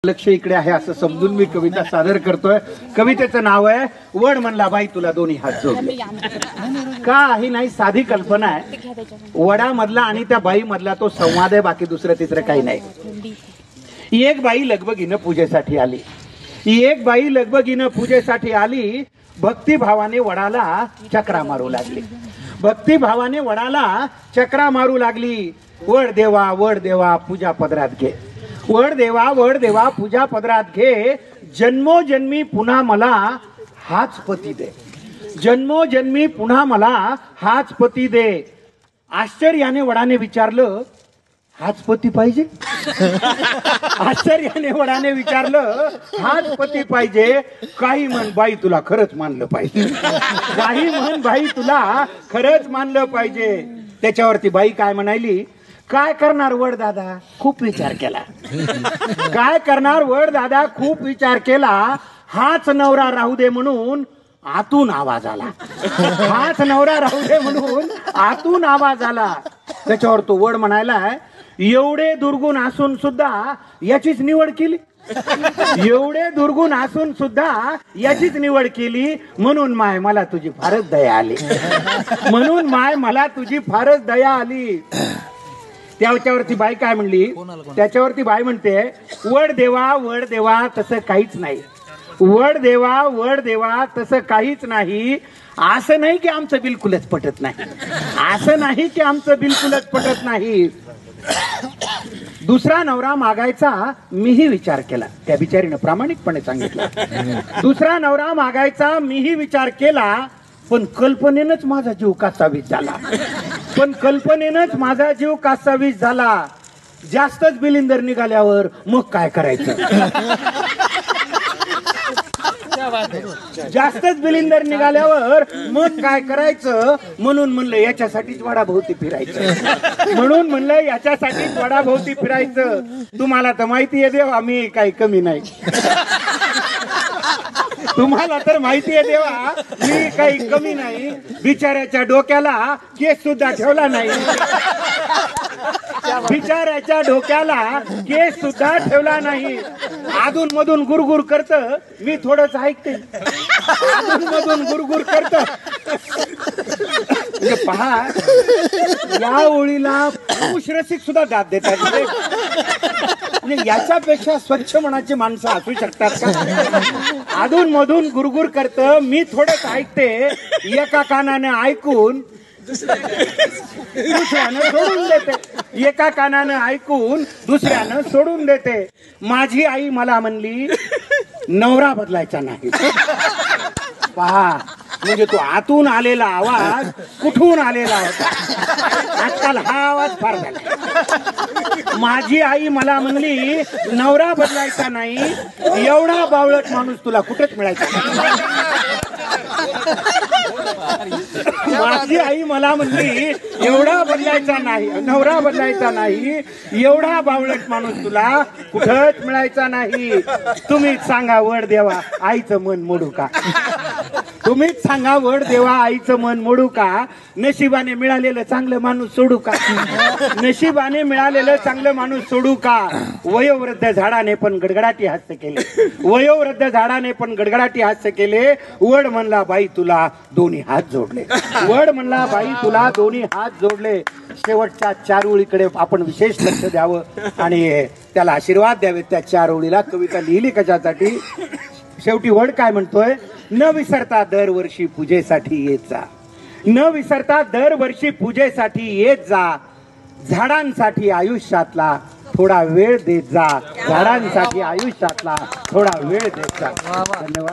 लक्ष इकडे आहे असं समजून मी कविता सादर करतोय। कवितेचं नाव आहे वड म्हणला बाई तुला दोन्ही हात जोडले। काही नाही, साधी कल्पना आहे। वडामधला आणि त्या बाई मधला तो संवाद आहे, बाकी दुसरं तिसरं काही नाही। एक बाई लगबगीनं पूजेसाठी आली, एक बाई लगबगीनं पूजेसाठी आली। भक्तिभावाने वडाला चक्रा मारू लागली, भक्तिभावाने वडाला चक्रा मारू लागली। वड देवा पूजा पदरात घे, वड देवा पूजा पदरात घे। जन्मोजन्मी पुन्हा मला हाच पती दे, जन्मोजन्मी पुन्हा मला हाच पती दे। आश्चर्याने वडाने विचारलं, हाच पती पाहिजे? आश्चर्याने वडाने विचारलं, हाच पती पाहिजे? काही म्हण बाई तुला खरंच मानलं पाहिजे, काही म्हण बाई तुला खरंच मानलं पाहिजे। त्याच्यावरती बाई काय म्हणाली, काय करणार वड दादा, खूप विचार केला। काय करणार वड दादा, खूप विचार केला। हाच नवरा राहू दे म्हणून आतून आवाज आला, हाच नवरा राहू दे म्हणून आतून आवाज आला। त्याच्यावर तो वड म्हणायला, एवढे दुर्गुण असून सुद्धा याचीच निवड केली, एवढे दुर्गुण असून सुद्धा याचीच निवड केली। म्हणून माय मला तुझी फारच दया आली, म्हणून माय मला तुझी फारच दया आली। त्याच्यावरती बाई काय म्हणली, त्याच्यावरती बाई म्हणते, वड देवा तसं काहीच नाही, वड देवा तसं काहीच नाही। असं नाही की आमचं बिलकुलच पटत नाही, असं नाही की आमचं बिलकुलच पटत नाही। दुसरा नवरा मागायचा मीही विचार केला, त्या बिचारीनं प्रामाणिकपणे सांगितलं। दुसरा नवरा मागायचा मीही विचार केला, पण कल्पनेनंच माझा जीव कासावीस झाला, पण कल्पनेनंच माझा जीव कासावीस झाला। जास्तच बिलिंदर निघाल्यावर मग काय करायचं, जास्तच बिलिंदर निघाल्यावर मग काय करायचं। म्हणून म्हणलं याच्यासाठीच वडाभोवती फिरायचं, म्हणून म्हणलं याच्यासाठीच वडाभोवती फिरायचं। तुम्हाला तर माहिती आहे देवा मी काही कमी नाही, तुम्हाला तर माहिती आहे देवा मी काही कमी नाही। बिचाऱ्याच्या डोक्याला केस सुद्धा ठेवला नाही, बिचाऱ्याच्या डोक्याला केस सुद्धा ठेवला नाही। अधून मधून गुरगुर करत, मी थोडंच ऐकते, अधून मधून गुरगुर करत। म्हणजे पहा, या ओळीला पुरुष रसिक सुद्धा दाद देतात। म्हणजे याच्यापेक्षा स्वच्छ मनाची माणसं असू शकतात का? अधून मधून गुरगुर करत, मी थोडंच ऐकते, एका कानाने ऐकून दुसऱ्यानं सोडून देते, एका कानानं ऐकून दुसऱ्यानं सोडून देते। माझी आई मला म्हणली, नवरा बदलायचा नाही। पहा, म्हणजे तो आतून आलेला आवाज कुठून आलेला होता, आजकाल हा आवाज फार झाला। माझी आई मला म्हणली नवरा बदलायचा नाही, एवढा बावळट माणूस तुला कुठेच मिळायचा नाही। माझी आई मला म्हणली एवढा बदलायचा नाही, नवरा बदलायचा नाही, एवढा बावळट माणूस तुला कुठंच मिळायचा नाही। तुम्हीच सांगा वड देवा आईचं मन मोडू का, तुम्हीच सांगा वड देवा आईचं मन मोडू का। नशिबाने मिळालेलं चांगलं माणूस सोडू का, नशिबाने मिळालेलं चांगलं माणूस सोडू का। वयोवृद्ध झाडाने पण गडगडाटी हास्य केले, वयोवृद्ध झाडाने पण गडगडाटी हास्य केले। वड म्हणला बाई तुला दोन्ही हात जोडले, वड म्हणला बाई तुला दोन्ही हात जोडले। शेवटच्या चार ओळीकडे आपण विशेष लक्ष द्यावं आणि त्याला आशीर्वाद द्यावे। त्या चार ओळीला कविता लिहिली कशासाठी, शेवटी वड काय म्हणतोय, न विसरता दरवर्षी पूजेसाठी येत जा, न विसरता दरवर्षी पूजेसाठी येत जा। झाडांसाठी आयुष्यातला थोडा वेळ देत जा, झाडांसाठी आयुष्यातला थोडा वेळ देत जा। धन्यवाद।